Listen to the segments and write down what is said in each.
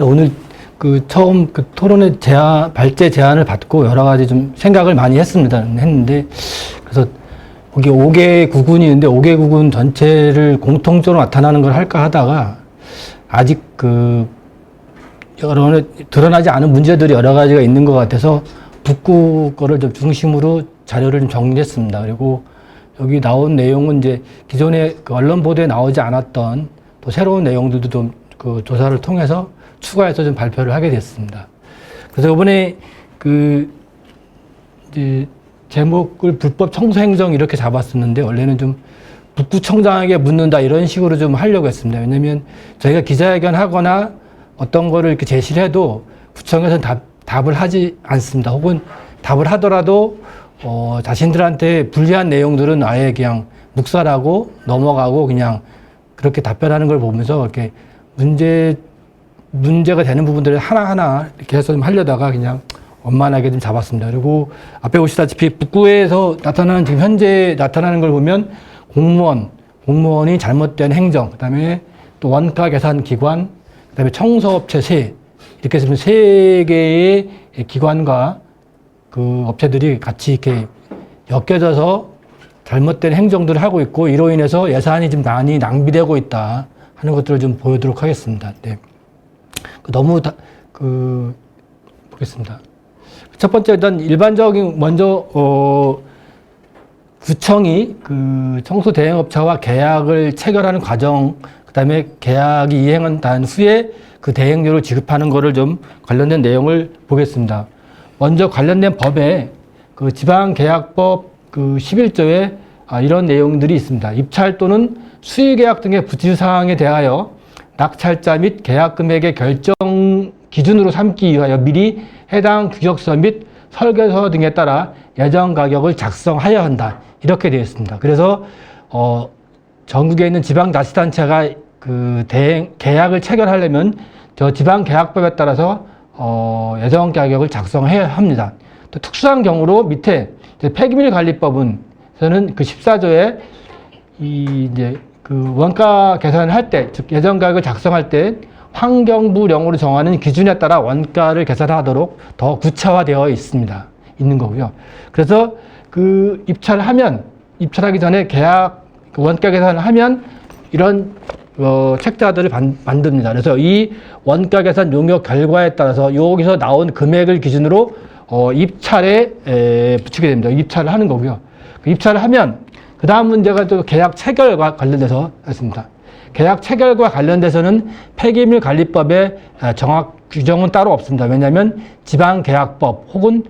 오늘 처음 토론회 발제 제안을 받고 여러 가지 좀 생각을 많이 했는데, 그래서 거기 5개 구군이 있는데 5개 구군 전체를 공통적으로 나타나는 걸 할까 하다가 아직 드러나지 않은 문제들이 여러 가지가 있는 것 같아서 북구 거를 좀 중심으로 자료를 좀 정리했습니다. 그리고 여기 나온 내용은 이제 기존에 언론 보도에 나오지 않았던 또 새로운 내용들도 좀 조사를 통해서 추가해서 좀 발표를 하게 됐습니다. 그래서 이번에 이제 제목을 불법 청소 행정 이렇게 잡았었는데, 원래는 좀 북구청장에게 묻는다 이런 식으로 좀 하려고 했습니다. 왜냐면 저희가 기자회견 하거나 어떤 거를 이렇게 제시를 해도 구청에서는 답을 하지 않습니다. 혹은 답을 하더라도 자신들한테 불리한 내용들은 아예 그냥 묵살하고 넘어가고 그냥 그렇게 답변하는 걸 보면서 이렇게 문제가 되는 부분들을 하나하나 이렇게 해서 좀 하려다가 그냥 원만하게 좀 잡았습니다. 그리고 앞에 보시다시피 북구에서 지금 현재 나타나는 걸 보면 공무원이 잘못된 행정, 그 다음에 또 원가 계산 기관, 그 다음에 청소업체 이렇게 해서 3개의 기관과 업체들이 같이 이렇게 엮여져서 잘못된 행정들을 하고 있고, 이로 인해서 예산이 좀 많이 낭비되고 있다 하는 것들을 좀 보여드리도록 하겠습니다. 네. 보겠습니다. 첫 번째, 일단 먼저, 구청이 청소 대행업체와 계약을 체결하는 과정, 그 다음에 계약이 이행한 후에 그 대행료를 지급하는 거를 좀 관련된 내용을 보겠습니다. 먼저 관련된 법에 지방계약법 11조에 이런 내용들이 있습니다. 입찰 또는 수의계약 등의 부치사항에 대하여 낙찰자 및 계약 금액의 결정 기준으로 삼기 위하여 미리 해당 규격서 및 설계서 등에 따라 예정 가격을 작성하여야 한다. 이렇게 되어 있습니다. 그래서 전국에 있는 지방자치단체가 계약을 체결하려면 저 지방계약법에 따라서 예정 가격을 작성해야 합니다. 또 특수한 경우로 밑에 폐기물관리법은 저는 14조에 원가 계산을 할 때, 즉 예정 가격을 작성할 때 환경부령으로 정하는 기준에 따라 원가를 계산하도록 더 구체화되어 있는 거고요. 그래서 입찰하기 전에 원가 계산을 하면 이런 책자들을 만듭니다. 그래서 이 원가 계산 용역 결과에 따라서 여기서 나온 금액을 기준으로 입찰에 붙이게 됩니다. 입찰을 하는 거고요. 입찰을 하면 그 다음 문제가 또 계약 체결과 관련돼서 있습니다. 계약 체결과 관련돼서는 폐기물관리법에 정확 규정은 따로 없습니다. 왜냐하면 지방계약법 혹은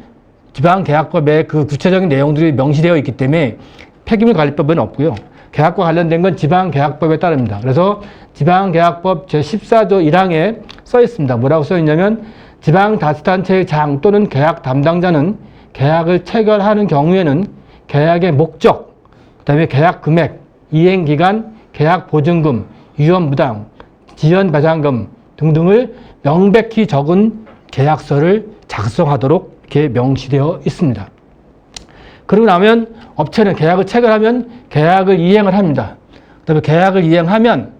지방계약법에 구체적인 내용들이 명시되어 있기 때문에 폐기물관리법은 없고요. 계약과 관련된 건 지방계약법에 따릅니다. 그래서 지방계약법 제14조 1항에 써 있습니다. 뭐라고 써 있냐면 지방자치단체의 장 또는 계약 담당자는 계약을 체결하는 경우에는 계약의 목적, 그 다음에 계약 금액, 이행기간, 계약 보증금, 위험부담, 지연배상금 등등을 명백히 적은 계약서를 작성하도록 이렇게 명시되어 있습니다. 그러고 나면 업체는 계약을 체결하면 계약을 이행을 합니다. 그다음에 계약을 이행하면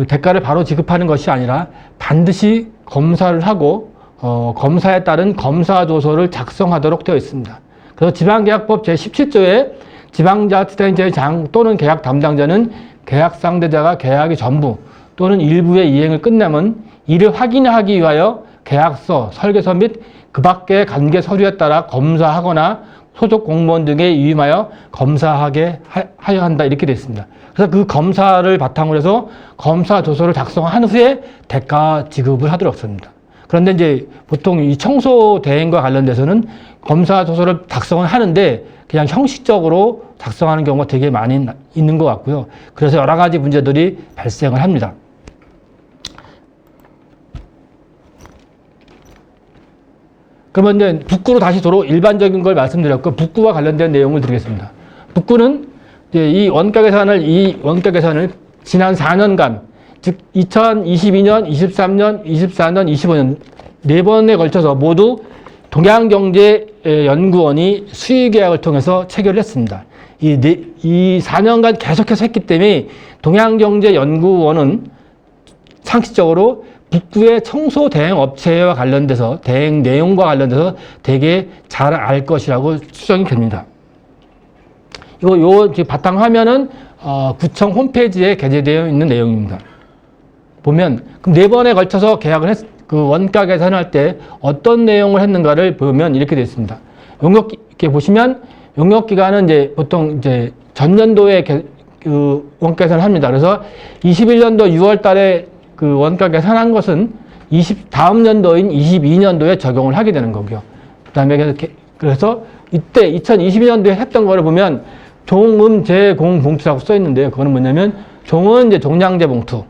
대가를 바로 지급하는 것이 아니라 반드시 검사를 하고 검사에 따른 검사조서를 작성하도록 되어 있습니다. 그래서 지방계약법 제17조에 지방자치단체의 장 또는 계약 담당자는 계약 상대자가 계약의 전부 또는 일부의 이행을 끝내면 이를 확인하기 위하여 계약서, 설계서 및 그 밖의 관계 서류에 따라 검사하거나 소속 공무원 등에 위임하여 검사하게 하여야 한다. 이렇게 되어 있습니다. 그래서 그 검사를 바탕으로 해서 검사 조서를 작성한 후에 대가 지급을 하도록 했습니다. 그런데 이제 보통 이 청소 대행과 관련돼서는 검사 조서를 작성을 하는데 그냥 형식적으로 작성하는 경우가 되게 많이 있는 것 같고요. 그래서 여러 가지 문제들이 발생을 합니다. 그러면 이제 북구로 다시 일반적인 걸 말씀드렸고, 북구와 관련된 내용을 드리겠습니다. 북구는 이제 이 원가 계산을 지난 4년간, 즉 2022년, 23년, 24년, 25년 4번에 걸쳐서 모두 동양경제연구원이 수의계약을 통해서 체결을 했습니다. 이 4년간 계속해서 했기 때문에 동양경제연구원은 상식적으로 북구의 청소 대행 업체와 관련돼서 대행 내용과 관련돼서 되게 잘 알 것이라고 추정이 됩니다. 요 바탕 화면은 구청 홈페이지에 게재되어 있는 내용입니다. 보면 그럼 4번에 걸쳐서 계약을 그 원가 계산할 때 어떤 내용을 했는가를 보면 이렇게 되어 있습니다. 이렇게 보시면 용역 기간은 이제 보통 이제 전년도에 그 원가 계산을 합니다. 그래서 21년도 6월 달에 그 원가 계산한 것은 다음 년도인 22년도에 적용을 하게 되는 거고요. 그다음에 그래서 이때 2022년도에 했던 거를 보면 종음제공 봉투라고 써 있는데요. 그거는 뭐냐면 종은 이제 종량제 봉투,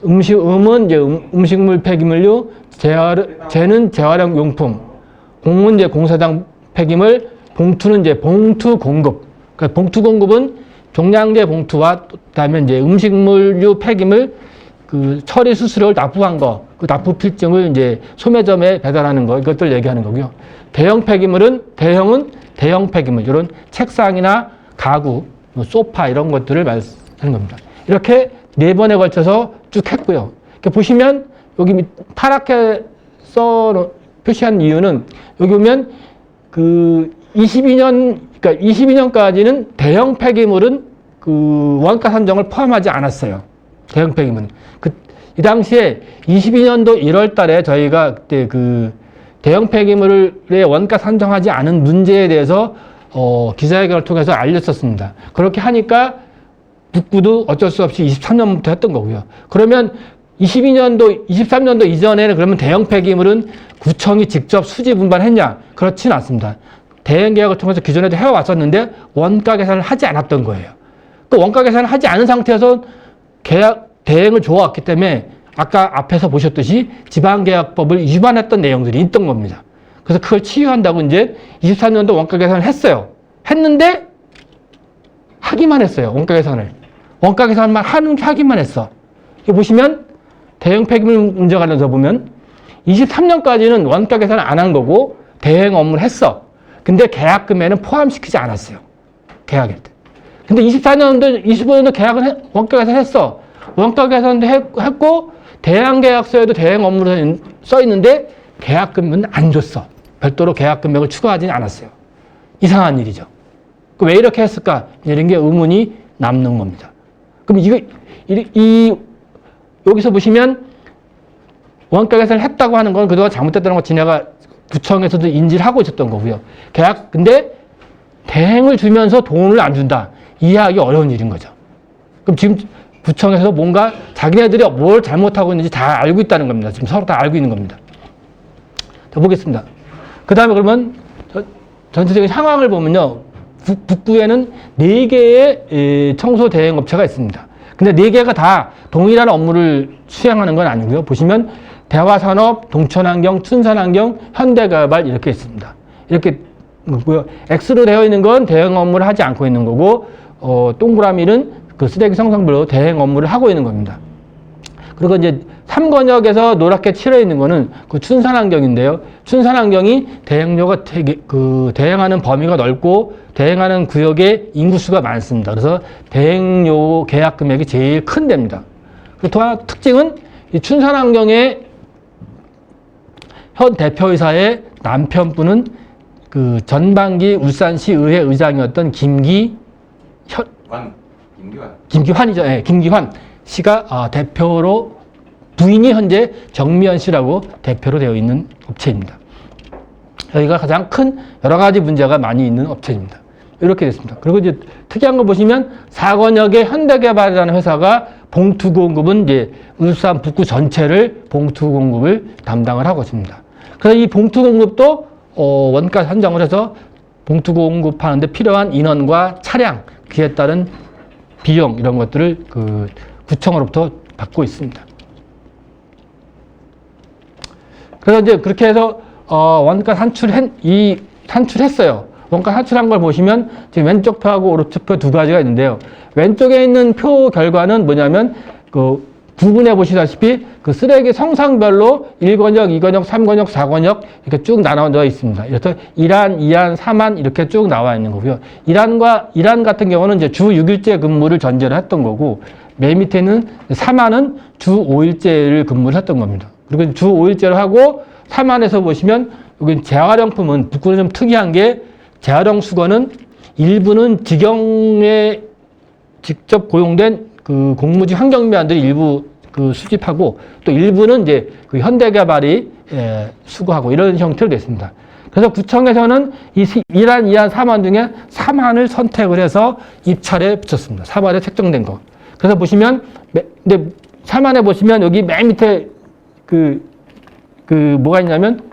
음은 이제 음식물 폐기물류, 제는 재활용 용품, 공은 이제 공사장 폐기물, 봉투는 이제 봉투 공급. 그러니까 봉투 공급은 종량제 봉투와 그다음에 이제 음식물류 폐기물 그 처리 수수료를 납부한 거, 그 납부 필증을 이제 소매점에 배달하는 거, 이것들 얘기하는 거고요. 대형 폐기물은 대형 폐기물, 이런 책상이나 가구, 소파 이런 것들을 말하는 겁니다. 이렇게 4번에 걸쳐서 쭉 했고요. 이렇게 보시면 여기 파랗게 표시한 이유는 여기 보면 그 22년까지는 대형 폐기물은 그 원가 산정을 포함하지 않았어요. 대형 폐기물은. 이 당시에 22년도 1월 달에 저희가 그때 그 대형 폐기물의 원가 산정하지 않은 문제에 대해서 기자회견을 통해서 알렸었습니다. 그렇게 하니까 북구도 어쩔 수 없이 23년부터 했던 거고요. 그러면 23년도 이전에는 그러면 대형 폐기물은 구청이 직접 수지 분반했냐? 그렇지는 않습니다. 대행 계약을 통해서 기존에도 해왔었는데 원가 계산을 하지 않았던 거예요. 그 원가 계산을 하지 않은 상태에서 대행을 줘왔기 때문에 아까 앞에서 보셨듯이 지방계약법을 위반했던 내용들이 있던 겁니다. 그래서 그걸 치유한다고 이제 23년도 원가 계산을 했어요. 했는데 하기만 했어요. 원가 계산을. 원가 계산만 하기만 했어. 여기 보시면 대형 폐기물 문제 관련해서 보면 23년까지는 원가 계산을 안 한 거고 대행 업무를 했어. 근데 계약금에는 포함시키지 않았어요. 계약할 때. 근데 24년도, 25년도 계약은 원가 계산했어. 원가 계산도 했고 대행 계약서에도 대행 업무를 써 있는데 계약금은 안 줬어. 별도로 계약 금액을 추가하지는 않았어요. 이상한 일이죠. 왜 이렇게 했을까? 이런 게 의문이 남는 겁니다. 그럼 여기서 보시면 원가 계산을 했다고 하는 건 그동안 잘못됐다는 거 지네가 구청에서도 인지를 하고 있었던 거고요. 근데 대행을 주면서 돈을 안 준다. 이해하기 어려운 일인 거죠. 그럼 지금 구청에서 뭔가 자기네들이 뭘 잘못하고 있는지 다 알고 있다는 겁니다. 지금 서로 다 알고 있는 겁니다. 자, 보겠습니다. 그 다음에 그러면 전체적인 상황을 보면요. 북구에는 4개의 청소 대행 업체가 있습니다. 근데 4개가 다 동일한 업무를 수행하는 건 아니고요. 보시면 대화산업, 동천환경, 춘산환경, 현대개발 이렇게 있습니다. 이렇게 있고요. X로 되어 있는 건 대행 업무를 하지 않고 있는 거고 동그라미는 그 쓰레기 성성별로 대행 업무를 하고 있는 겁니다. 그리고 이제 3권역에서 노랗게 칠해 있는 거는 그 춘산환경인데요. 춘산환경이 대행료가 대행하는 범위가 넓고 대행하는 구역에 인구수가 많습니다. 그래서 대행료 계약 금액이 제일 큰 데입니다. 또 하나 특징은 이 춘산환경의 현 대표이사의 남편분은 그 전반기 울산시 의회 의장이었던 김기환이죠. 네, 김기환 씨가 대표로 부인이 현재 정미연 씨라고 대표로 되어 있는 업체입니다. 여기가 가장 큰 여러 가지 문제가 많이 있는 업체입니다. 이렇게 됐습니다. 그리고 이제 특이한 거 보시면 4권역의 현대개발이라는 회사가 봉투 공급은 이제 울산 북구 전체를 봉투 공급을 담당을 하고 있습니다. 그래서 이 봉투 공급도 원가 산정을 해서 봉투 공급하는데 필요한 인원과 차량, 그에 따른 비용 이런 것들을 그 구청으로부터 받고 있습니다. 그래서 이제 그렇게 해서 원가 산출했어요. 원가 산출한 걸 보시면 지금 왼쪽 표하고 오른쪽 표 두 가지가 있는데요. 왼쪽에 있는 표 결과는 뭐냐면 그 구분해 보시다시피 그 쓰레기 성상별로 1권역, 2권역, 3권역, 4권역 이렇게 쭉 나눠져 있습니다. 그래서 1안, 2안, 3안 이렇게 쭉 나와 있는 거고요. 1안 같은 경우는 이제 주 6일제 근무를 전제로 했던 거고 맨 밑에는 3안은 주 5일제를 근무를 했던 겁니다. 그리고 주 5일제로 하고 3안에서 보시면 여기 재활용품은 북구는 좀 특이한 게 재활용 수거는 일부는 직영에 직접 고용된 그 공무직 환경미화원들이 일부 그 수집하고 또 일부는 이제 그 현대개발이 수거하고 이런 형태로 됐습니다. 그래서 구청에서는 이 1안, 2안, 3안 중에 3안을 선택을 해서 입찰에 붙였습니다. 3안에 책정된 거. 그래서 보시면 근데 3안에 보시면 여기 맨 밑에 그 뭐가 있냐면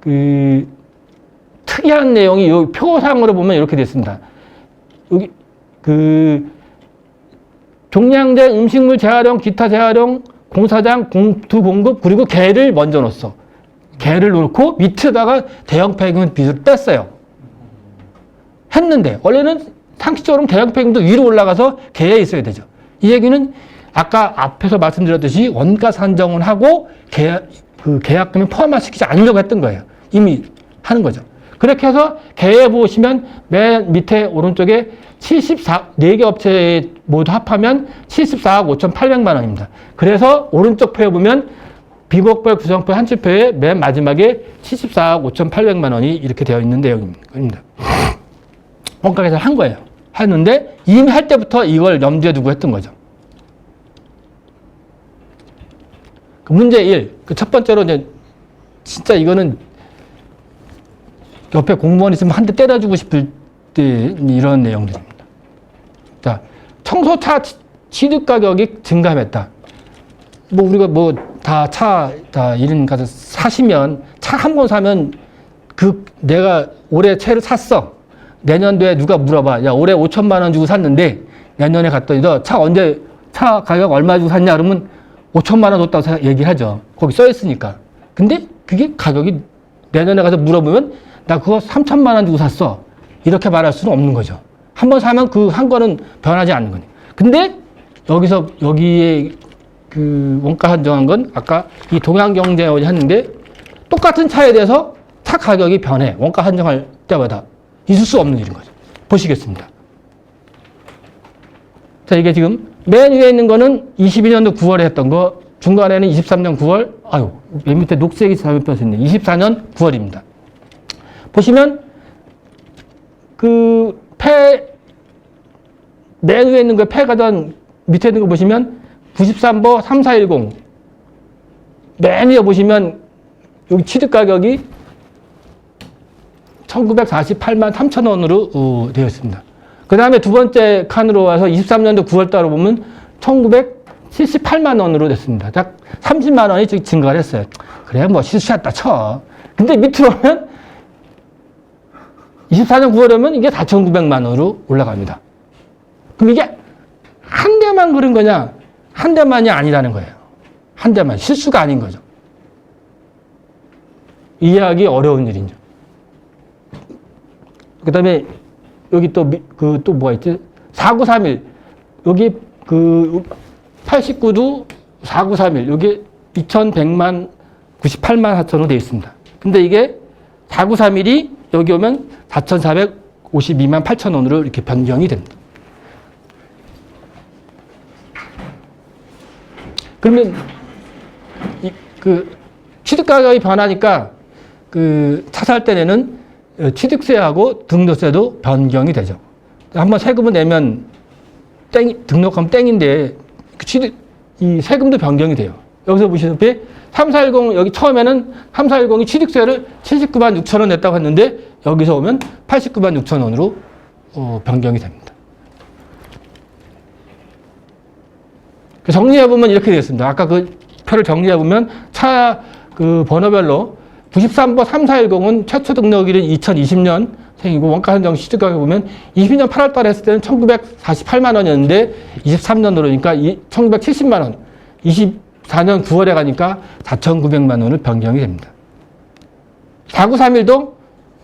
그 특이한 내용이 요 표상으로 보면 이렇게 됐습니다. 여기 종량제, 음식물 재활용, 기타 재활용, 공사장, 공투 공급, 그리고 개를 먼저 넣었어. 개를 놓고 밑에다가 대형 폐기물 빚을 뗐어요. 했는데, 원래는 상식적으로는 대형 폐기물도 위로 올라가서 개에 있어야 되죠. 이 얘기는 아까 앞에서 말씀드렸듯이 원가 산정을 하고 계약금에 포함시키지 않으려고 했던 거예요. 이미 하는 거죠. 그렇게 해서 개에 보시면 맨 밑에 오른쪽에 4개 업체 모두 합하면 74억 5,800만 원입니다. 그래서 오른쪽 표에 보면 비곡별 구성표 한줄표에 맨 마지막에 74억 5,800만 원이 이렇게 되어 있는 내용입니다. 원가 계산을 한 거예요. 했는데 이미 할 때부터 이걸 염두에 두고 했던 거죠. 문제 1. 첫 번째로 이제 진짜 이거는 옆에 공무원 있으면 한 대 때려주고 싶을 때 이런 내용들입니다. 자, 청소차 취득 가격이 증감했다. 뭐 우리가 뭐 다 이런 가서 사시면 차 한 번 사면 내가 올해 차를 샀어. 내년도에 누가 물어봐. 야, 올해 5천만 원 주고 샀는데 내년에 갔더니 너 차 가격 얼마 주고 샀냐? 그러면 5천만 원 줬다고 얘기하죠. 거기 써 있으니까. 근데 그게 가격이 내년에 가서 물어보면 나 그거 3천만 원 주고 샀어. 이렇게 말할 수는 없는 거죠. 한 번 사면 그 한 거는 변하지 않는 거니. 근데 여기에 그 원가 한정한 건 아까 이 동양경제원이 했는데 똑같은 차에 대해서 차 가격이 변해. 원가 한정할 때마다 있을 수 없는 일인 거죠. 보시겠습니다. 자, 이게 지금 맨 위에 있는 거는 22년도 9월에 했던 거, 중간에는 23년 9월, 맨 밑에 녹색이 잘못 펴졌네. 24년 9월입니다. 보시면 맨 위에 있는 거 폐가전 밑에 있는 거 보시면 93번 3410 맨 위에 보시면 여기 취득 가격이 1948만 3천 원으로 되어 있습니다. 그 다음에 두 번째 칸으로 와서 23년도 9월 달로 보면 1978만 원으로 됐습니다. 약 30만 원이 증가를 했어요. 그래, 뭐 실수했다 쳐. 근데 밑으로 오면 24년 9월에 오면 이게 4,900만 원으로 올라갑니다. 그럼 이게 한 대만 그런 거냐? 한 대만이 아니라는 거예요. 한 대만. 실수가 아닌 거죠. 이해하기 어려운 일이죠. 그 다음에 여기 또 뭐가 있지? 4931. 여기 89도 4931. 여기 2100만 98만 4천으로 되어 있습니다. 근데 이게 4931이 여기 오면 4,452만 8천 원으로 이렇게 변경이 됩니다. 그러면 취득 가격이 변하니까 차 살 때 내는 취득세하고 등록세도 변경이 되죠. 한번 세금을 내면 등록하면 땡인데 이 세금도 변경이 돼요. 여기서 보시다시피 3410 여기 처음에는 3410이 취득세를 79만 6천 원 냈다고 했는데 여기서 오면 89만 6천 원으로 변경이 됩니다. 정리해보면 이렇게 되었습니다. 아까 그 표를 정리해보면 차 번호별로 93번 3410은 최초 등록일은 2020년생이고 원가 한정 시주가격 보면 22년 8월 달에 했을 때는 1948만 원이었는데 23년 들어오니까 1970만 원, 24년 9월에 가니까 4,900만 원을 변경이 됩니다. 4931도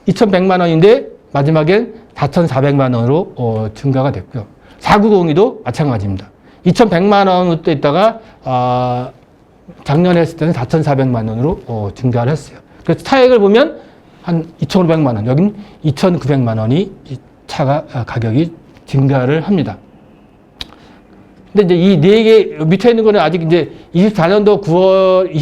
2,100만 원인데 마지막엔 4,400만 원으로 증가가 됐고요. 4902도 마찬가지입니다. 2,100만 원으로 또 있다가 작년에 했을 때는 4,400만 원으로 증가를 했어요. 그래서 차액을 보면 한 2,500만 원, 여기는 2,900만 원이 차가 가격이 증가를 합니다. 근데 이제 이 네 개 밑에 있는 거는 아직 이제 24년도 9월,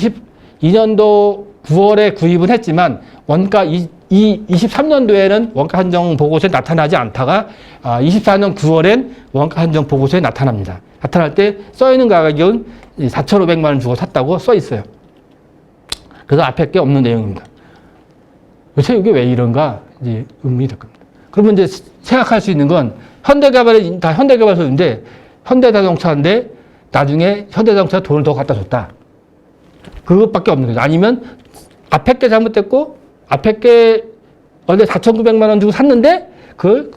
22년도 9월에 구입은 했지만 원가 23년도에는 원가 한정 보고서에 나타나지 않다가 24년 9월엔 원가 한정 보고서에 나타납니다. 나타날 때 써 있는 가격은 4,500만 원 주고 샀다고 써 있어요. 그래서 앞에 게 없는 내용입니다. 도대체 이게 왜 이런가 이제 의문이 될 겁니다. 그러면 이제 생각할 수 있는 건 현대개발이 다 현대개발소인데 현대자동차인데 나중에 현대자동차가 돈을 더 갖다 줬다. 그것밖에 없는 거죠. 아니면 앞에 게 잘못됐고 앞에 게 원래 4,900만 원 주고 샀는데 그걸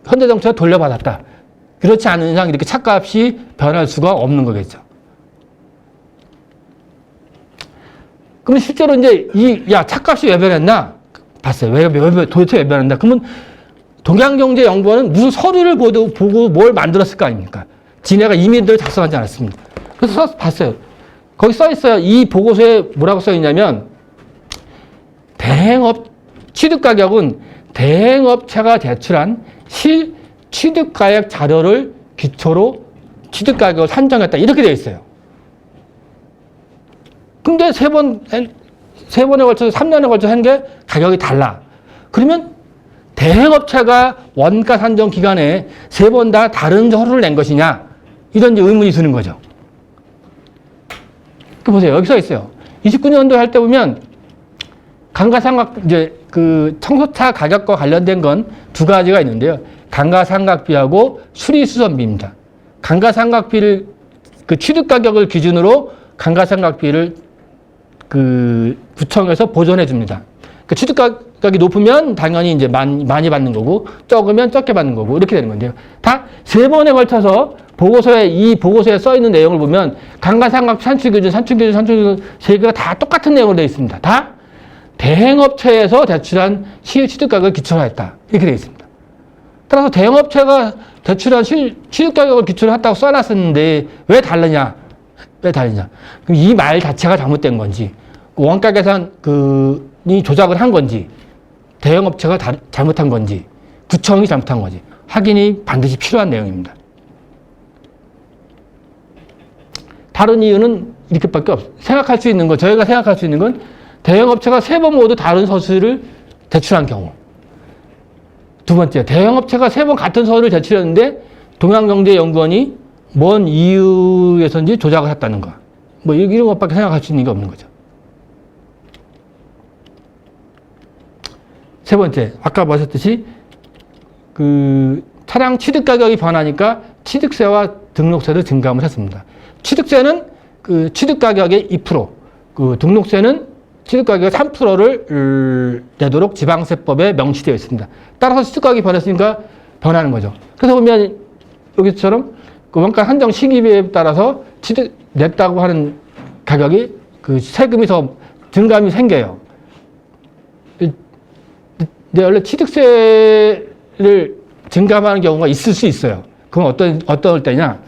현대자동차가 돌려받았다. 그렇지 않은 이상 이렇게 차값이 변할 수가 없는 거겠죠. 그럼 실제로 이제 차값이 왜 변했나? 봤어요. 도대체 왜 변했나? 그러면 동양경제연구원은 무슨 서류를 보고 뭘 만들었을 거 아닙니까? 지네가 이미들을 작성하지 않았습니다. 그래서 봤어요. 거기 써 있어요. 이 보고서에 뭐라고 써 있냐면 대행업 취득가격은 대행업체가 제출한 실 취득가액 자료를 기초로 취득가격을 산정했다. 이렇게 되어 있어요. 근데 세 번에 걸쳐서 3년에 걸쳐서 한 게 가격이 달라. 그러면 대행업체가 원가 산정 기간에 세 번 다 다른 서류를 낸 것이냐? 이런 이제 의문이 드는 거죠. 그 보세요. 여기 써 있어요. 29년도 할 때 보면 감가상각 이제 그 청소차 가격과 관련된 건 두 가지가 있는데요. 감가상각비하고 수리수선비입니다. 감가상각비를 그 취득 가격을 기준으로 감가상각비를 그 구청에서 보존해 줍니다. 그 취득 가격이 높으면 당연히 이제 많이 받는 거고 적으면 적게 받는 거고 이렇게 되는 건데요. 다 세 번에 걸쳐서 이 보고서에 써 있는 내용을 보면 감가상각 산출기준 세 개가 다 똑같은 내용으로 되어 있습니다. 다 대행업체에서 제출한 실 취득가격을 기초로 했다. 이렇게 되어 있습니다. 따라서 대행업체가 제출한 실 취득가격을 기초로 했다고 써놨었는데 왜 다르냐? 그럼 이 말 자체가 잘못된 건지 원가 계산이 조작을 한 건지 대행업체가 잘못한 건지 구청이 잘못한 건지 확인이 반드시 필요한 내용입니다. 다른 이유는 이렇게밖에 없어요. 저희가 생각할 수 있는 건 대형업체가 세 번 모두 다른 서술을 제출한 경우. 두 번째, 대형업체가 세 번 같은 서류를 제출했는데 동양경제연구원이 뭔 이유에서인지 조작을 했다는 거. 뭐 이런 것밖에 생각할 수 있는 게 없는 거죠. 세 번째, 아까 보셨듯이 그 차량 취득 가격이 변하니까 취득세와 등록세도 증감을 했습니다. 취득세는 그 취득 가격의 2%, 그 등록세는 취득 가격의 3%를 내도록 지방세법에 명시되어 있습니다. 따라서 취득 가격이 변했으니까 변하는 거죠. 그래서 보면 여기처럼 그 원가 한정 시기에 따라서 취득 냈다고 하는 가격이 그 세금이 더 증감이 생겨요. 근데 원래 취득세를 증감하는 경우가 있을 수 있어요. 그건 어떨 때냐?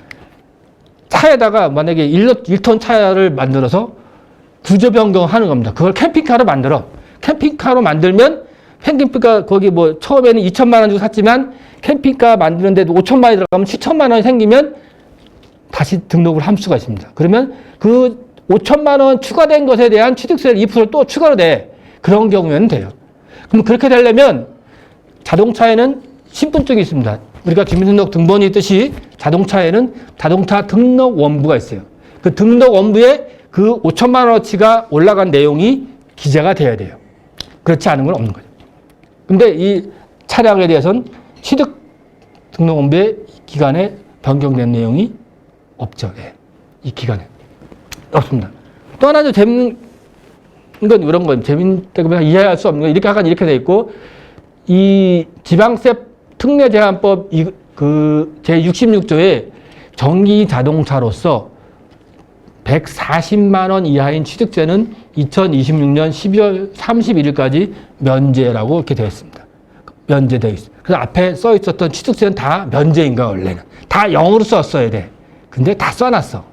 차에다가 만약에 1톤 차를 만들어서 구조 변경하는 겁니다. 그걸 캠핑카로 만들어. 캠핑카로 만들면 캠핑카 거기 뭐 처음에는 2천만 원 주고 샀지만 캠핑카 만드는데도 5천만 원이 들어가면 7천만 원이 생기면 다시 등록을 할 수가 있습니다. 그러면 그 5천만 원 추가된 것에 대한 취득세를 2%를 또 추가로 내. 그런 경우에는 돼요. 그럼 그렇게 되려면 자동차에는 신분증이 있습니다. 우리가 주민등록 등본이 있듯이 자동차에는 자동차 등록 원부가 있어요. 그 등록 원부에 그 5천만 원어치가 올라간 내용이 기재가 돼야 돼요. 그렇지 않은 건 없는 거죠. 근데 이 차량에 대해서는 취득 등록 원부의 기간에 변경된 내용이 없죠. 예. 이 기간에. 없습니다. 또 하나 좀 재밌는 건 이런 건 재밌다고 이해할 수 없는 건 이렇게 약간 이렇게 돼 있고 이 지방세 특례 제한법 그 제66조에 전기 자동차로서 140만 원 이하인 취득세는 2026년 12월 31일까지 면제라고 이렇게 되어 있습니다. 면제되어 있습니다. 그래서 앞에 써 있었던 취득세는 다 면제인가 원래는. 다 0으로 썼어야 돼. 근데 다 써놨어.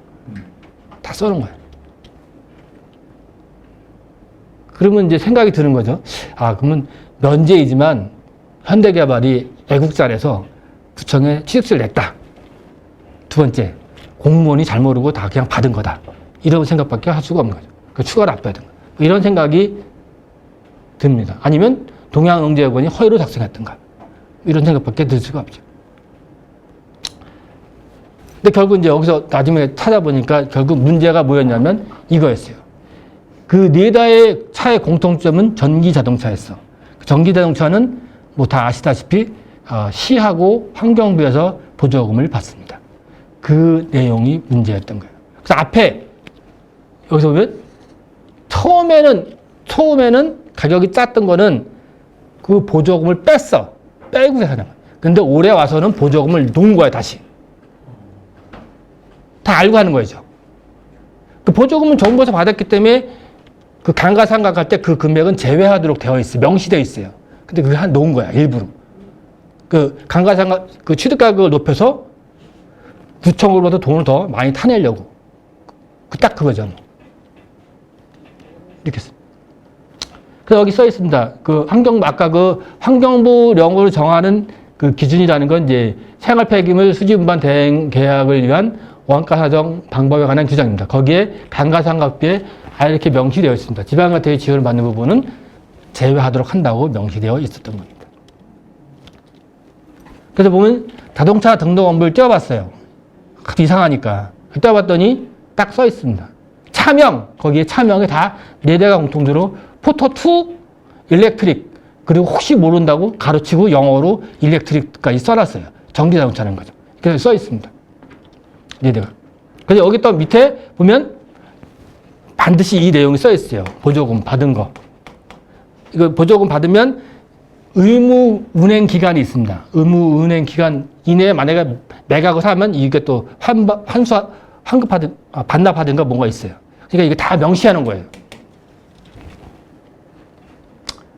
다 써놓은 거야. 그러면 이제 생각이 드는 거죠. 아, 그러면 면제이지만 현대개발이 애국자라서 구청에 취득세를 냈다. 두 번째, 공무원이 잘 모르고 다 그냥 받은 거다. 이런 생각밖에 할 수가 없는 거죠. 그 추가로 압도해야 된다. 이런 생각이 듭니다. 아니면 동양응제학원이 허위로 작성했던가. 이런 생각밖에 들 수가 없죠. 근데 결국 이제 여기서 나중에 찾아보니까 결국 문제가 뭐였냐면 이거였어요. 그 네 대의 차의 공통점은 전기 자동차였어. 전기 자동차는 뭐 다 아시다시피 시하고 환경부에서 보조금을 받습니다. 그 내용이 문제였던 거예요. 그래서 앞에 여기서 보면 처음에는 가격이 짰던 거는 그 보조금을 빼고 하는 거예요. 근데 올해 와서는 보조금을 놓은 거야, 다시. 다 알고 하는 거죠. 그 보조금은 정부에서 받았기 때문에 그 감가상각 할 때 그 금액은 제외하도록 되어 있어요. 명시되어 있어요. 근데 그게 놓은 거야, 일부러. 그 감가상각, 그 취득가격을 높여서 구청으로부터 돈을 더 많이 타내려고. 딱 그거죠. 이렇게 써. 그래서 여기 써 있습니다. 그 아까 그 환경부령으로 정하는 그 기준이라는 건 이제 생활 폐기물 수지 운반 대행 계약을 위한 원가 사정 방법에 관한 규정입니다. 거기에 감가상각비에 이렇게 명시되어 있습니다. 지방자치의 지원을 받는 부분은 제외하도록 한다고 명시되어 있었던 겁니다. 그래서 보면 자동차 등록원부를 띄워봤어요. 이상하니까. 띄워봤더니 딱 써 있습니다. 차명, 거기에 차명이 다 4대가 공통적으로 포토2 일렉트릭, 그리고 혹시 모른다고 가로치고 영어로 일렉트릭까지 써놨어요. 전기자동차는 거죠. 그래서 써 있습니다. 4대가. 그래서 여기 또 밑에 보면 반드시 이 내용이 써 있어요. 보조금 받은 거. 이거 보조금 받으면 의무 운행 기간이 있습니다. 의무 운행 기간 이내에 만약에 매각을 사면 이게 또 반납하든가 뭔가 있어요. 그러니까 이게 다 명시하는 거예요.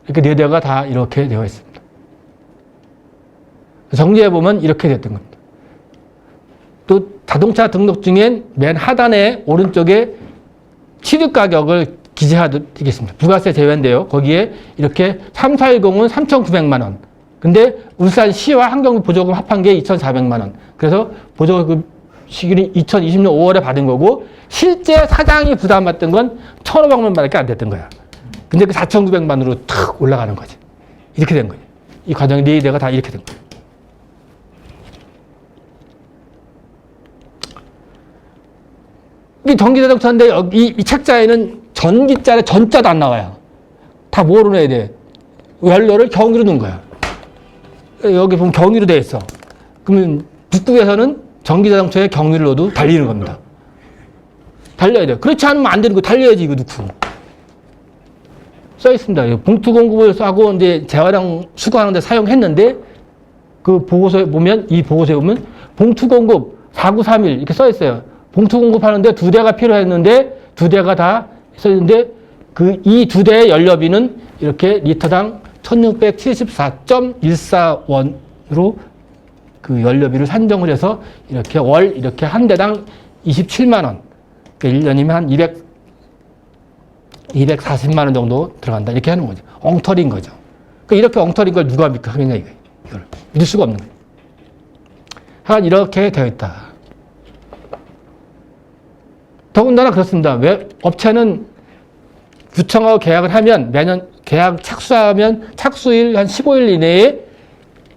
이렇게 4대가 다 이렇게 되어 있습니다. 정리해 보면 이렇게 됐던 겁니다. 또 자동차 등록증엔 맨 하단에 오른쪽에 취득 가격을 기재하도록 되겠습니다. 부가세 제외인데요. 거기에 이렇게 3410은 3,900만 원. 근데 울산시와 환경부 보조금 합한 게 2,400만 원. 그래서 보조금 시기는 2020년 5월에 받은 거고 실제 사장이 부담받던 건 1,500만 원밖에 안 됐던 거야. 근데 그 4,900만으로 탁 올라가는 거지. 이렇게 된 거예요. 이 과정이 4대가 다 이렇게 된 거예요. 이 전기자동차인데 여기 이 책자에는 전기자의 전자도 안 나와요. 다 뭐로 넣어야 돼? 연료를 경유로 넣은 거야. 여기 보면 경유로 되어 있어. 그러면 북극에서는 전기자동차에 경유를 넣어도 달리는 겁니다. 달려야 돼요. 그렇지 않으면 안 되는 거 달려야지 이거 넣고. 써 있습니다. 봉투 공급을 하고 이제 재활용 수거하는데 사용했는데 그 보고서에 보면 이 보고서에 보면 봉투 공급 4931 이렇게 써 있어요. 봉투 공급하는데 2대가 필요했는데 2대가 다 있었는데 그 이 2대의 연료비는 이렇게 리터당 1674.14원으로 그 연료비를 산정을 해서 이렇게 월 이렇게 한 대당 27만 원. 그러니까 1년이면 한 240만 원 정도 들어간다. 이렇게 하는 거죠. 엉터리인 거죠. 그러니까 이렇게 엉터리인 걸 누가 믿겠냐 이걸 믿을 수가 없는 거예요. 하여간 이렇게 되어 있다. 더군다나 그렇습니다. 왜 업체는 구청하고 계약을 하면 매년 계약 착수하면 착수일 한 15일 이내에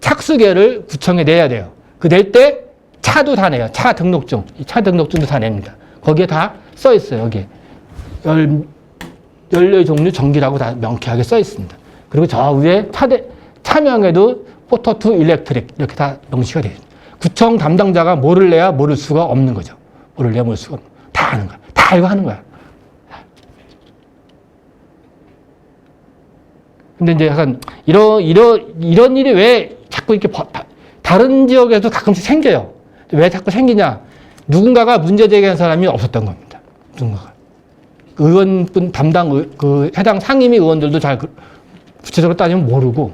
착수계를 구청에 내야 돼요. 그 낼 때 차도 다 내요. 차 등록증. 이 차 등록증도 다 냅니다. 거기에 다 써 있어요. 여기에. 연료의 종류 전기라고 다 명쾌하게 써 있습니다. 그리고 저 위에 차명에도 포토2 일렉트릭 이렇게 다 명시가 돼요. 구청 담당자가 뭐를 내야 모를 수가 없는 거죠. 뭐를 내야 모를 수가 없는 거예요. 다 아는 거야. 다 알고 하는 거야. 근데 이제 약간 이런 일이 왜 자꾸 이렇게 다른 지역에도 가끔씩 생겨요. 왜 자꾸 생기냐? 누군가가 문제 제기한 사람이 없었던 겁니다. 누군가가. 의원분 그 해당 상임위 의원들도 잘 구체적으로 따지면 모르고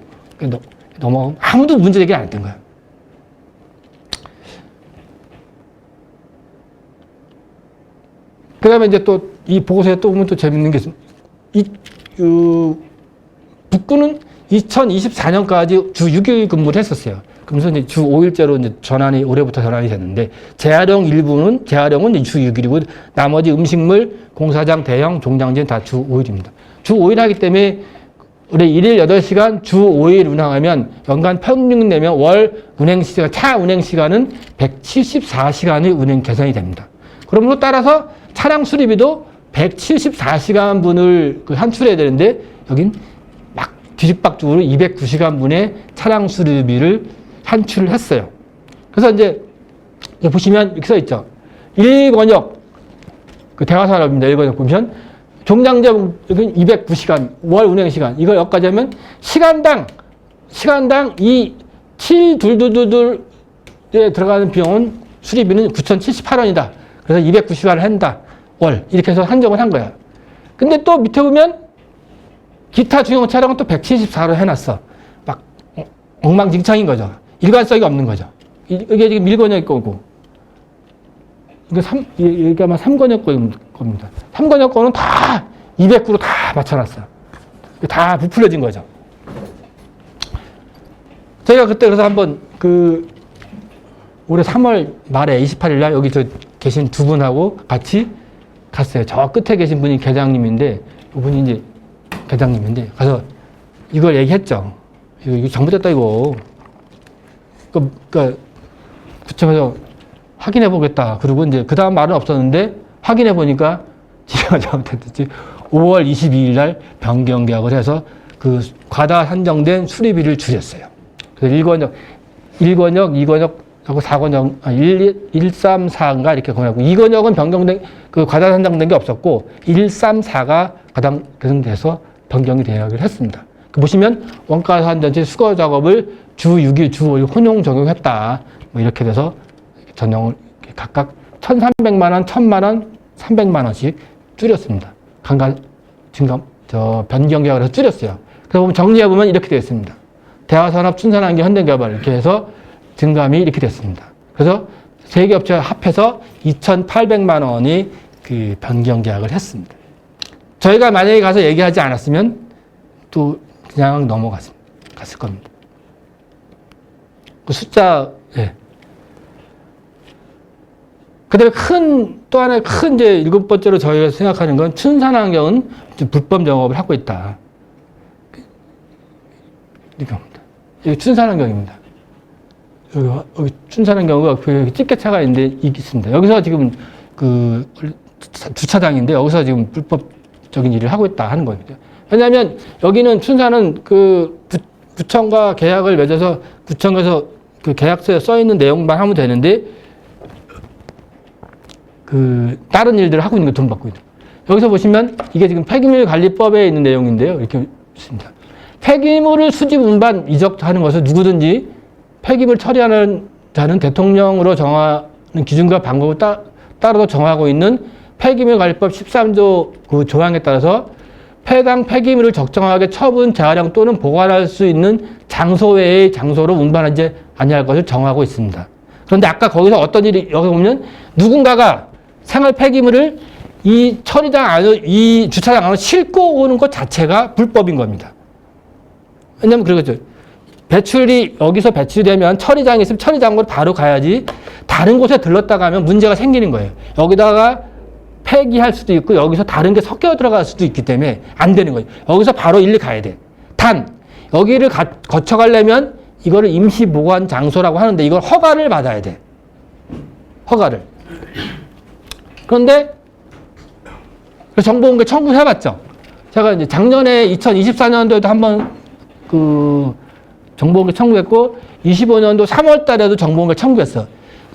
넘어가면 아무도 문제 제기 안 했던 거예요. 그 다음에 이제 또 이 보고서에 또 보면 또 재밌는 게 있습니다. 북구는 2024년까지 주 6일 근무를 했었어요. 그러면서 이제 주 5일제로 이제 전환이, 올해부터 전환이 됐는데, 재활용 재활용은 이제 주 6일이고, 나머지 음식물, 공사장, 대형, 종량제는 다 주 5일입니다. 주 5일 하기 때문에, 우리 1일 8시간 주 5일 운항하면, 연간 평균 내면 월 운행시간, 차 운행시간은 174시간의 운행 개선이 됩니다. 그러므로 따라서 차량 수리비도 174시간 분을 환출해야 되는데, 여긴 막 뒤집박죽으로 209시간 분의 차량 수리비를 환출을 했어요. 그래서 이제 보시면 이렇게 써 있죠. 1권역, 대화산업입니다. 1권역 보면, 종량제 209시간, 월 운행시간. 이걸 여기까지 하면, 시간당 이 72222에 들어가는 비용은, 수리비는 9,078원이다. 그래서 209시간을 한다. 월. 이렇게 해서 한정을 한 거야. 근데 또 밑에 보면, 기타 중형 차량은 또 174로 해놨어. 막, 엉망진창인 거죠. 일관성이 없는 거죠. 이게 지금 1권역 거고. 이게 아마 3권역 겁니다. 3권역 거는 다 209로 다 맞춰놨어요. 다 부풀려진 거죠. 저희가 그때 그래서 한번 올해 3월 말에 28일 날 여기 계신 두 분하고 같이 갔어요. 저 끝에 계신 분이 계장님인데, 이분이 이제 계장님인데, 가서 이걸 얘기했죠. 이거 잘못됐다, 이거. 그러니까 구청에서 확인해 보겠다. 그리고 이제 그 다음 말은 없었는데, 확인해 보니까 지가 잘못했지. 5월 22일 날 변경 계약을 해서 그 과다 산정된 수리비를 줄였어요. 그래서 1권역, 2권역하고 4권역, 134인가 이렇게 권하고, 2권역은 변경된, 과다 산정된 게 없었고, 134가 과다 개선돼서 변경이 되기를 했습니다. 보시면 원가 산전체 수거 작업을 주 6일, 주 5일 혼용 적용했다. 뭐 이렇게 돼서 전용을 각각 1,300만 원, 1,000만 원, 300만 원씩 줄였습니다. 변경 계약을 해서 줄였어요. 그래서 보면 정리해보면 이렇게 되어 있습니다. 대화산업, 춘산환경, 현대개발 이렇게 해서 증감이 이렇게 됐습니다. 그래서 세 개 업체 합해서 2,800만 원이 변경 계약을 했습니다. 저희가 만약에 가서 얘기하지 않았으면 또 그냥 넘어갔을 겁니다. 그 숫자, 예. 그 다음에 또 하나의 큰 이제 7번째로 저희가 생각하는 건 춘산환경은 불법 영업을 하고 있다. 이렇게 합니다. 이게 춘산환경입니다. 여기 춘산환경과 집게차가 있는데 있습니다. 여기서 지금 주차장인데 여기서 지금 불법적인 일을 하고 있다 하는 겁니다. 왜냐하면 여기는 춘산은 구청과 계약을 맺어서 구청에서 계약서에 써 있는 내용만 하면 되는데 다른 일들을 하고 있는 거 돈 받고 있는. 여기서 보시면 이게 지금 폐기물 관리법에 있는 내용인데요. 이렇게 있습니다. 폐기물을 수집, 운반, 이적하는 것은 누구든지 폐기물 처리하는 자는 대통령으로 정하는 기준과 방법을 따로 정하고 있는 폐기물 관리법 13조 조항에 따라서 폐당 폐기물을 적정하게 처분, 재활용 또는 보관할 수 있는 장소 외의 장소로 운반하지 아니할 것을 정하고 있습니다. 그런데 아까 거기서 어떤 일이, 여기 보면 누군가가 생활 폐기물을 이 처리장 안으로, 이 주차장 안으로 싣고 오는 것 자체가 불법인 겁니다. 왜냐면 그러겠죠. 여기서 배출되면 처리장이 있으면 처리장으로 바로 가야지 다른 곳에 들렀다가 하면 문제가 생기는 거예요. 여기다가 폐기할 수도 있고 여기서 다른 게 섞여 들어갈 수도 있기 때문에 안 되는 거예요. 여기서 바로 일리 가야 돼. 여기를 거쳐가려면 이거를 임시 보관 장소라고 하는데 이걸 허가를 받아야 돼. 허가를. 그런데 정보공개 청구해봤죠. 제가 이제 작년에 2024년도에도 한번 정보공개 청구했고 25년도 3월 달에도 정보공개 청구했어.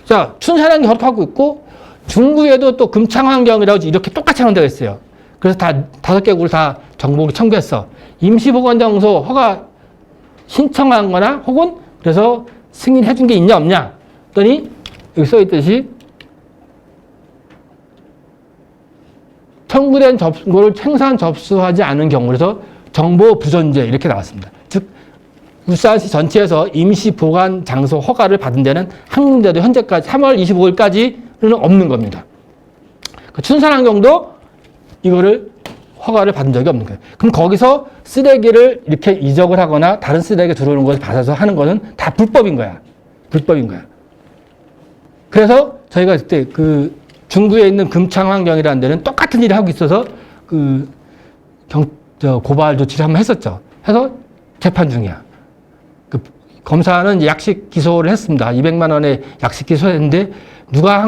자, 춘산환경 그렇게 하고 있고 중구에도 또 금창환경이라고 이렇게 똑같이 하는 데가 있어요. 그래서 다 5개국을 다 정보공개 청구했어. 임시보관장소 허가 신청한 거나 혹은 그래서 승인해 준 게 있냐 없냐 했더니 여기 써 있듯이 청구된 거를 생산 접수하지 않은 경우 그래서 정보 부존재 이렇게 나왔습니다. 즉 울산시 전체에서 임시 보관 장소 허가를 받은 데는 한 군데도 현재까지 3월 25일까지는 없는 겁니다. 춘산환경도 이거를 허가를 받은 적이 없는 거예요. 그럼 거기서 쓰레기를 이렇게 이적을 하거나 다른 쓰레기 들어오는 것을 받아서 하는 것은 다 불법인 거야. 불법인 거야. 그래서 저희가 그때 그 중구에 있는 금창환경이라는 데는 똑같은 일을 하고 있어서 그 고발 조치를 한번 했었죠. 해서 재판 중이야. 그 검사는 이제 약식 기소를 했습니다. 200만 원의 약식 기소했는데 누가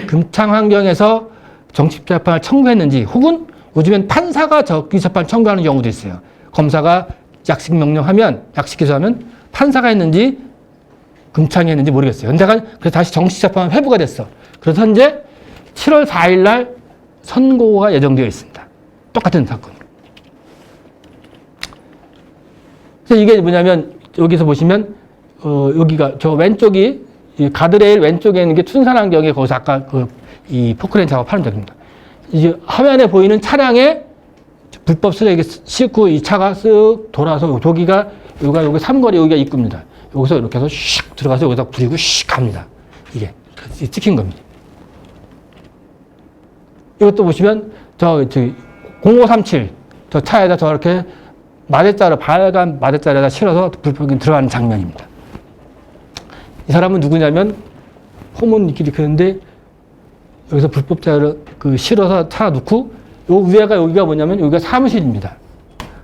금창환경에서 정치재판을 청구했는지 혹은 요즘엔 판사가 정치재판을 청구하는 경우도 있어요. 검사가 약식 명령하면 약식 기소하면 판사가 했는지 금창이 했는지 모르겠어요. 근데 그래서 다시 정치재판 회부가 됐어. 그래서 현재 7월 4일 날 선고가 예정되어 있습니다. 똑같은 사건으로. 그래서 이게 뭐냐면 여기서 보시면 여기가 저 왼쪽이 이 가드레일 왼쪽에 있는 게 춘산환경에 거기서 아까 이 포크레인 작업하는 데입니다. 이제 화면에 보이는 차량에 불법 쓰레기 싣고 이 차가 쓱 돌아서 여기가 여기 삼거리 여기가 입구입니다. 여기서 이렇게 해서 슉 들어가서 여기다 부리고 슉 갑니다. 이게 찍힌 겁니다. 이것도 보시면 저 0537 저 차에다 저렇게 마대자루 빨간 마대자루에다 실어서 불법이 들어가는 장면입니다. 이 사람은 누구냐면 호문길이 그런데 여기서 불법자를 실어서 차 놓고 요 위에가 여기가 뭐냐면 여기가 사무실입니다.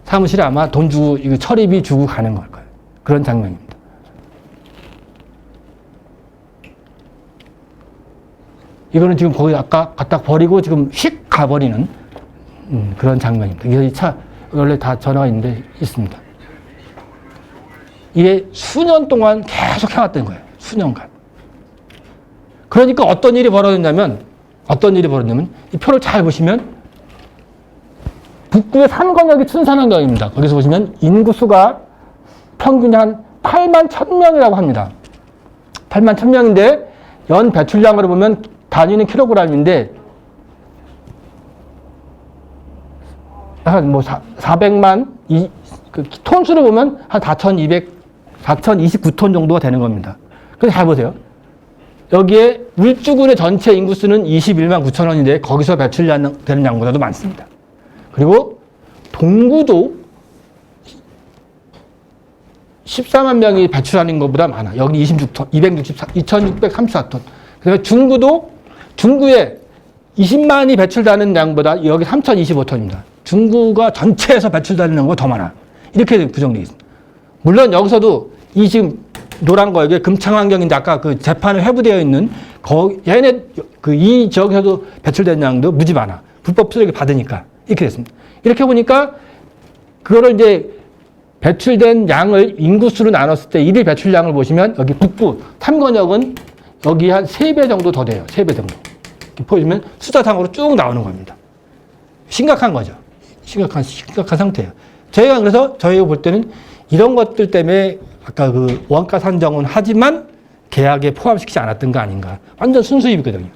사무실에 아마 돈 주고 이거 처리비 주고 가는 걸 거예요. 그런 장면입니다. 이거는 지금 거기 아까 갖다 버리고 지금 휙 가버리는 그런 장면입니다. 그래서 이 차 원래 다 전화가 있습니다. 이게 수년 동안 계속 해왔던 거예요. 수년간. 그러니까 어떤 일이 벌어졌냐면 이 표를 잘 보시면 북부의 산건역이 춘산환경입니다. 거기서 보시면 인구수가 평균 한 8만 1,000명이라고 합니다. 8만 1,000명인데 연 배출량으로 보면 단위는 킬로그램인데 한 뭐 400만 톤수로 보면 한 4,029톤 정도가 되는 겁니다. 그래서 잘 보세요. 여기에 울주군의 전체 인구수는 21만 9천 원인데 거기서 배출되는 양보다도 많습니다. 그리고 동구도 14만 명이 배출하는 것보다 많아. 여기 2,634톤. 그다음에 중구에 20만이 배출되는 양보다 여기 3,025톤입니다. 중구가 전체에서 배출되는 양보다 더 많아. 이렇게 구성되어 있습니다. 물론 여기서도 이 지금 노란 거 여기 금창환경인데 아까 그 재판에 회부되어 있는 얘네 이 지역에서도 배출되는 양도 무지 많아. 불법 쓰레기 받으니까 이렇게 됐습니다. 이렇게 보니까 그거를 이제 배출된 양을 인구수로 나눴을 때 일일 배출량을 보시면 여기 북부 삼건역은 여기 한 3배 정도 더 돼요. 3배 정도. 이렇게 보시면 숫자상으로 쭉 나오는 겁니다. 심각한 거죠. 심각한 상태예요. 저희가 그래서 저희가 볼 때는 이런 것들 때문에 아까 그 원가 산정은 하지만 계약에 포함시키지 않았던 거 아닌가. 완전 순수입이거든요.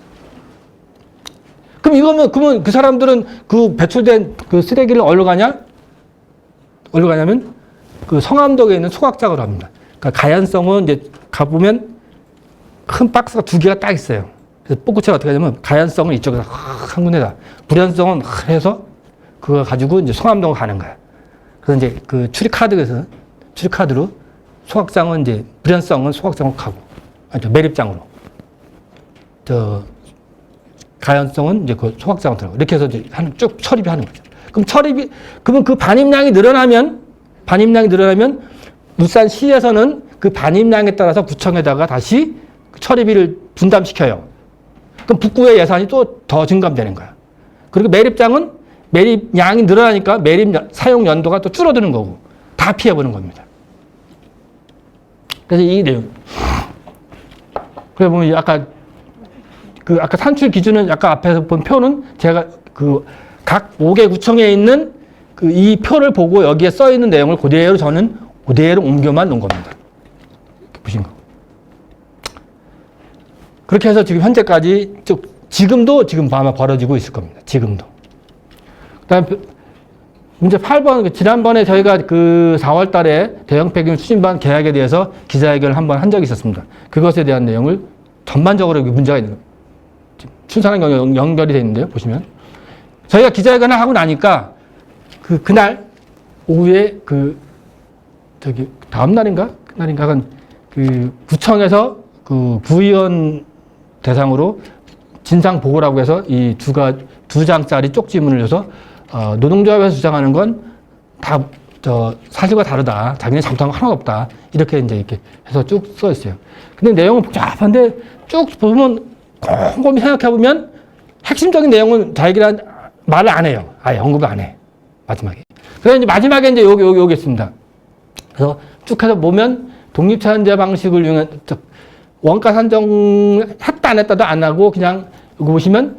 그러면 그 사람들은 그 배출된 그 쓰레기를 어디로 가냐면 그 성암동에 있는 소각장으로 합니다. 그러니까 가연성은 이제 가보면 큰 박스가 2개가 딱 있어요. 그래서 뽀꾸치가 어떻게 하냐면 가연성은 이쪽에서 한 군데다. 불연성은 해서 그거 가지고 이제 성암동으로 가는 거야. 그래서 이제 그 출입카드로 소각장은 이제 불연성은 소각장으로 가고, 매립장으로. 가연성은 이제 그 소각장으로 들어가고. 이렇게 해서 이제 쭉 처리비 하는 거죠. 그러면 그 반입량이 늘어나면 울산시에서는 그 반입량에 따라서 구청에다가 다시 처리비를 분담시켜요. 그럼 북구의 예산이 또 더 증감되는 거야. 그리고 매립장은 매립량이 늘어나니까 사용 연도가 또 줄어드는 거고 다 피해보는 겁니다. 그래서 이 내용. 그래 보면 아까 산출 기준은 아까 앞에서 본 표는 제가 각 5개 구청에 있는 이 표를 보고 여기에 써 있는 내용을 그대로 옮겨만 놓은 겁니다. 이렇게 보신 거. 그렇게 해서 지금 현재까지 지금도 아마 벌어지고 있을 겁니다. 지금도. 그다음 문제 8번 지난번에 저희가 4월 달에 대형 폐기물 추진반 계약에 대해서 기자회견을 한번 한 적이 있었습니다. 그것에 대한 내용을 전반적으로 문제가 있는 거예요. 춘산환경 연결이 되어 있는데요. 보시면 저희가 기자회견을 하고 나니까 그날 오후에 다음 날인가? 그날인가? 그 구청에서 그 구의원 대상으로 진상 보고라고 해서 이 두 장짜리 쪽지문을 줘서 노동조합에서 주장하는 건 다 사실과 다르다. 자기네 잘못한 거 하나도 없다. 이렇게 이렇게 해서 쭉 써 있어요. 근데 내용은 복잡한데 쭉 보면 곰곰이 생각해 보면 핵심적인 내용은 자기가 말을 안 해요. 아예 언급을 안 해. 마지막에. 그래서 이제 마지막에 이제 여기 있습니다. 그래서 쭉 해서 보면 독립차원제 방식을 이용한 원가 산정했다 안 했다도 안 하고 그냥 여기 보시면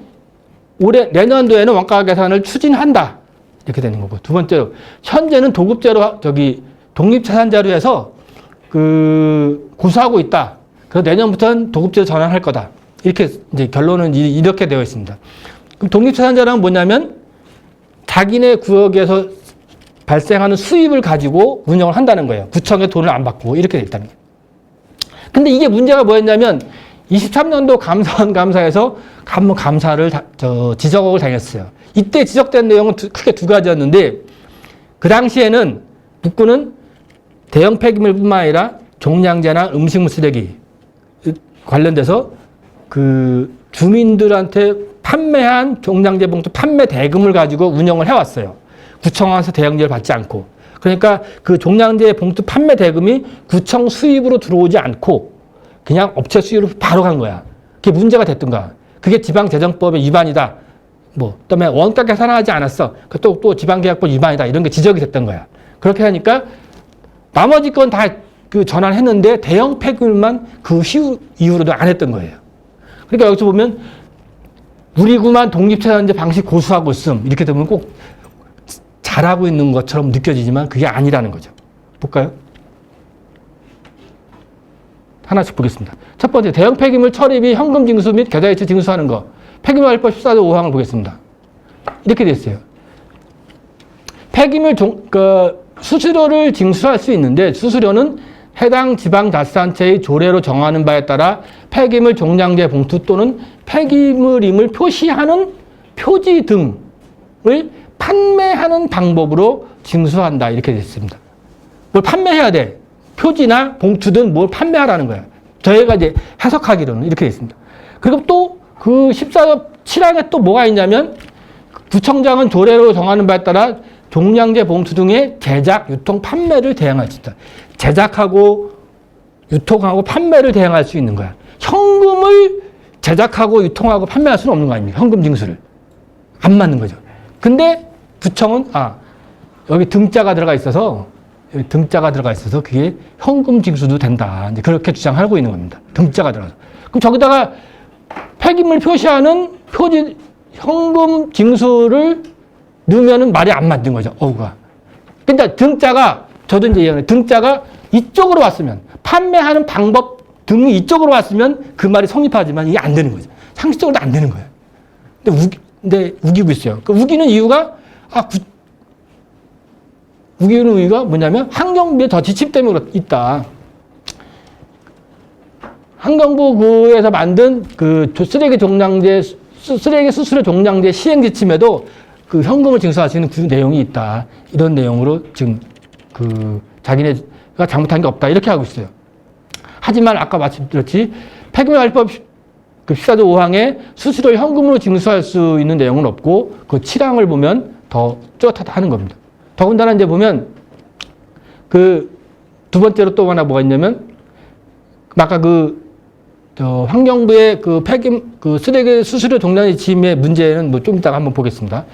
내년도에는 원가 계산을 추진한다. 이렇게 되는 거고. 두 번째로, 현재는 도급제로, 독립자산제로 해서 고수하고 있다. 그래서 내년부터는 도급제로 전환할 거다. 이렇게 이제 결론은 이렇게 되어 있습니다. 그럼 독립자산제란 뭐냐면 자기네 구역에서 발생하는 수입을 가지고 운영을 한다는 거예요. 구청에 돈을 안 받고 이렇게 돼 있다는 거예요. 근데 이게 문제가 뭐였냐면 23년도 감사원 감사에서 감사를 지적을 당했어요. 이때 지적된 내용은 크게 두 가지였는데 그 당시에는 북구는 대형 폐기물뿐만 아니라 종량제나 음식물 쓰레기 관련돼서 그 주민들한테 판매한 종량제 봉투 판매 대금을 가지고 운영을 해왔어요. 구청에서 대형제를 받지 않고. 그러니까 그 종량제 봉투 판매 대금이 구청 수입으로 들어오지 않고 그냥 업체 수입으로 바로 간 거야. 그게 문제가 됐던가. 그게 지방재정법의 위반이다. 그다음에 원가 계산하지 않았어. 또 지방계약법 위반이다. 이런 게 지적이 됐던 거야. 그렇게 하니까 나머지 건 다 전환했는데 대형 폐기물만 그 이후로도 안 했던 거예요. 그러니까 여기서 보면 우리 구만 독립차원제 방식 고수하고 있음. 이렇게 되면 꼭 잘하고 있는 것처럼 느껴지지만 그게 아니라는 거죠. 볼까요? 하나씩 보겠습니다. 첫 번째, 대형 폐기물 처리비 현금 징수 및 계좌이체 징수하는 거. 폐기물관리법 14조 5항을 보겠습니다. 이렇게 돼 있어요. 폐기물 수수료를 징수할 수 있는데 수수료는 해당 지방자치단체의 조례로 정하는 바에 따라 폐기물 종량제 봉투 또는 폐기물임을 표시하는 표지 등을 판매하는 방법으로 징수한다. 이렇게 돼 있습니다. 뭘 판매해야 돼. 표지나 봉투든 뭘 판매하라는 거야. 저희가 이제 해석하기로는 이렇게 돼 있습니다. 그리고 또 그 14조 7항에 또 뭐가 있냐면 구청장은 조례로 정하는 바에 따라 종량제 봉투 등의 제작, 유통, 판매를 대행할 수 있다. 제작하고 유통하고 판매를 대행할 수 있는 거야. 현금을 제작하고 유통하고 판매할 수는 없는 거 아닙니까? 현금 징수를. 안 맞는 거죠. 근데 구청은 여기 등자가 들어가 있어서 그게 현금 징수도 된다. 이제 그렇게 주장하고 있는 겁니다. 등자가 들어가서. 그럼 저기다가 폐기물 표시하는 표지 현금 징수를 넣으면은 말이 안 맞는 거죠. 어우가. 근데 저도 이제 얘기하는 등자가 이쪽으로 왔으면 판매하는 방법 등이 이쪽으로 왔으면 그 말이 성립하지만 이게 안 되는 거죠. 상식적으로 안 되는 거예요. 근데 우기고 있어요. 그 우기는 이유가 우기는 이유가 뭐냐면 환경부의 더 지침 때문에 있다. 환경부에서 만든 그 쓰레기 수수료 종량제 시행 지침에도 그 현금을 징수할 수 있는 그 내용이 있다. 이런 내용으로 지금 자기네가 잘못한 게 없다. 이렇게 하고 있어요. 하지만 아까 말씀드렸지 폐기물관리법 14조 5항에 수수료 현금으로 징수할 수 있는 내용은 없고 그 7항을 보면 더 뚜렷하다 하는 겁니다. 더군다나 이제 보면 두 번째로 또 하나 뭐가 있냐면 아까 환경부의 쓰레기 수수료 종량제 지침의 문제는 좀 이따가 한번 보겠습니다.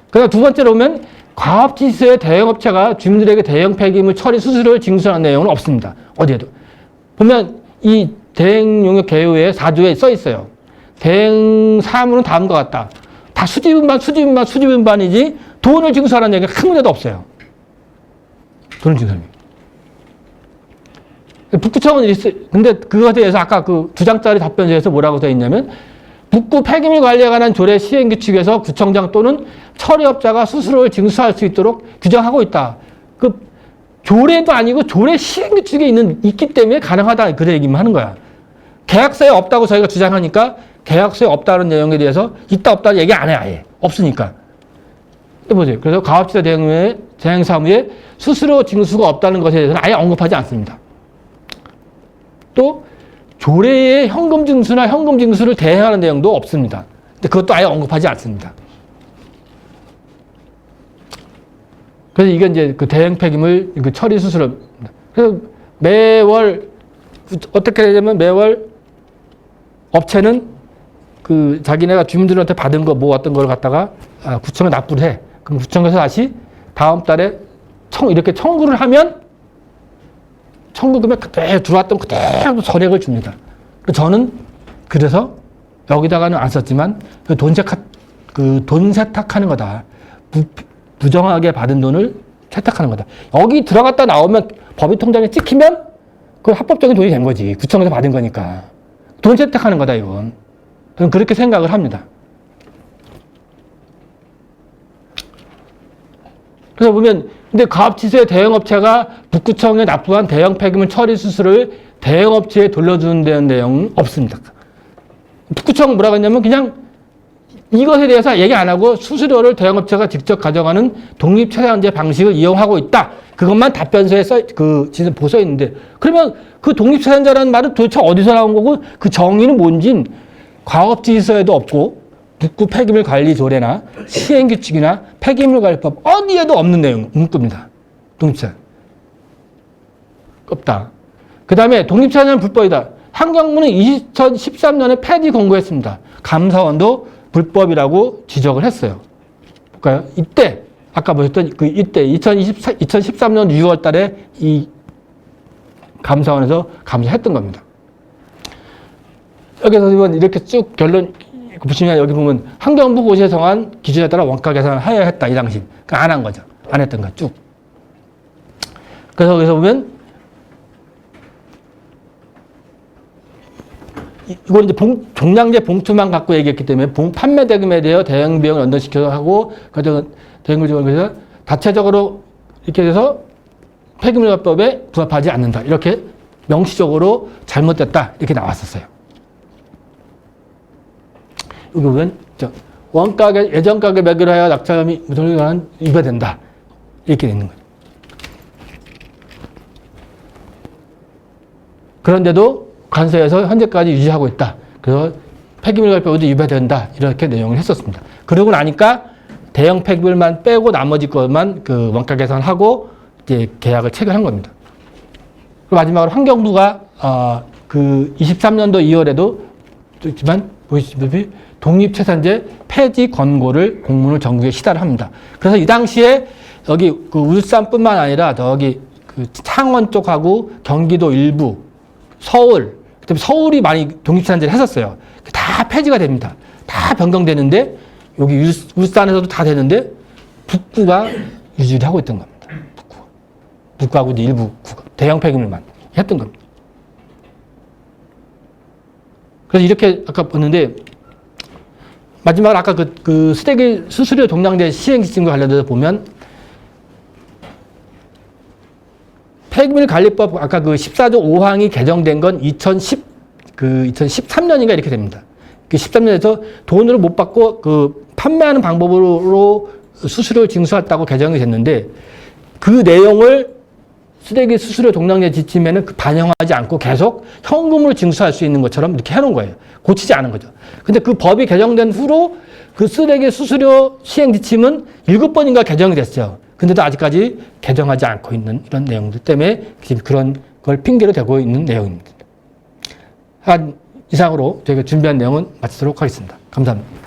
그다음 두 번째로 보면 과업지수의 대형업체가 주민들에게 대형 폐기물 처리 수수료를 징수하는 내용은 없습니다. 어디에도. 보면 이 대행 용역 개요의 4조에 써 있어요. 대행 사무는 다음과 같다. 다 수지분반이지 돈을 징수하라는 얘기가 큰 문제도 없어요. 돈을 징수하는 얘기. 북구청은 근데 그것에 대해서 아까 그 2장짜리 답변지에서 뭐라고 되어 있냐면 북구 폐기물 관리에 관한 조례 시행 규칙에서 구청장 또는 처리업자가 수수료를 징수할 수 있도록 규정하고 있다. 그 조례도 아니고 조례 시행 규칙에 있기 때문에 가능하다. 그 얘기만 하는 거야. 계약서에 없다고 저희가 주장하니까 계약서에 없다는 내용에 대해서 있다 없다 얘기 안 해. 아예. 없으니까. 보세요. 그래서 가압지대 대행사무에 수수료 징수가 없다는 것에 대해서는 아예 언급하지 않습니다. 또 조례에 현금 징수나 현금 징수를 대행하는 내용도 없습니다. 근데 그것도 아예 언급하지 않습니다. 그래서 이게 이제 그 대행 폐기물 그 처리 수수료. 그래서 매월 어떻게 되냐면 매월 업체는 그 자기네가 주민들한테 받은 거 모았던 걸 갖다가 구청에 납부를 해. 그럼 구청에서 다시 다음 달에 이렇게 청구를 하면 청구금에 그대로 들어왔던 그대로 전액을 줍니다. 저는 그래서 여기다가는 안 썼지만 돈 세탁하는 거다. 부정하게 받은 돈을 세탁하는 거다. 여기 들어갔다 나오면 법인 통장에 찍히면 그 합법적인 돈이 된 거지. 구청에서 받은 거니까. 돈 세탁하는 거다, 이건. 저는 그렇게 생각을 합니다. 그래서 보면, 근데 가압치수의 대형업체가 북구청에 납부한 대형 폐기물 처리 수수료를 대형업체에 돌려주는 데는 내용은 없습니다. 북구청은 뭐라고 했냐면 그냥 이것에 대해서 얘기 안 하고 수수료를 대형업체가 직접 가져가는 독립차량제 방식을 이용하고 있다. 그것만 답변서에 보써 있는데, 그러면 그 독립차량제라는 말은 도대체 어디서 나온 거고 그 정의는 뭔진 과업지시서에도 없고 북구 폐기물 관리 조례나 시행규칙이나 폐기물 관리법 어디에도 없는 내용, 문구입니다. 독립차량. 없다. 그 다음에 독립차량은 불법이다. 환경부는 2013년에 폐지 권고했습니다. 감사원도 불법이라고 지적을 했어요. 볼까요? 이때, 아까 보셨던 이때 2013년 6월 달에 이 감사원에서 감사했던 겁니다. 여기서 보면 이렇게 쭉 결론 보시면 여기 보면 환경부 고시에 정한 기준에 따라 원가 계산을 하여야 했다. 이 당시. 그러니까 안 한 거죠. 안 했던 거 쭉. 그래서 여기서 보면 이건 이제 종량제 봉투만 갖고 얘기했기 때문에 판매 대금에 대해 대행 비용을 연동시켜서 하고 대행을 지원해서 다체적으로 이렇게 돼서 폐기물관법에 부합하지 않는다. 이렇게 명시적으로 잘못됐다. 이렇게 나왔었어요. 여기 보면 원가계 예정가계 매기로 하여 낙찰금이 무성에 관한 위배된다. 이렇게 되는 거죠. 그런데도 관세에서 현재까지 유지하고 있다. 그래서 폐기물관리법에도 위배된다. 이렇게 내용을 했었습니다. 그러고 나니까 대형 폐기물만 빼고 나머지 것만 그 원가 계산하고 이제 계약을 체결한 겁니다. 그리고 마지막으로 환경부가 그 23년도 2월에도 있지만 보시다시피 독립채산제 폐지 권고를 공문을 정부에 시달을 합니다. 그래서 이 당시에 여기 그 울산뿐만 아니라 저기 그 창원 쪽하고 경기도 일부, 서울, 그다음에 서울이 많이 독립채산제를 했었어요. 다 폐지가 됩니다. 다 변경되는데 여기 울산에서도 다 되는데 북구가 유지를 하고 있던 겁니다. 북구하고 일부 대형 폐기물만 했던 겁니다. 그래서 이렇게 아까 봤는데 마지막으로 아까 그 쓰레기 수수료 종량제 시행 기준과 관련돼서 보면 폐기물 관리법 아까 그 14조 5항이 개정된 건 2013년인가 이렇게 됩니다. 그 13년에서 돈으로 못 받고 그 판매하는 방법으로 수수료를 징수했다고 개정이 됐는데 그 내용을 쓰레기 수수료 종량제 지침에는 반영하지 않고 계속 현금으로 징수할 수 있는 것처럼 이렇게 해놓은 거예요. 고치지 않은 거죠. 근데 그 법이 개정된 후로 그 쓰레기 수수료 시행 지침은 7번인가 개정이 됐어요. 근데도 아직까지 개정하지 않고 있는 이런 내용들 때문에 지금 그런 걸 핑계로 대고 있는 내용입니다. 이상으로 저희가 준비한 내용은 마치도록 하겠습니다. 감사합니다.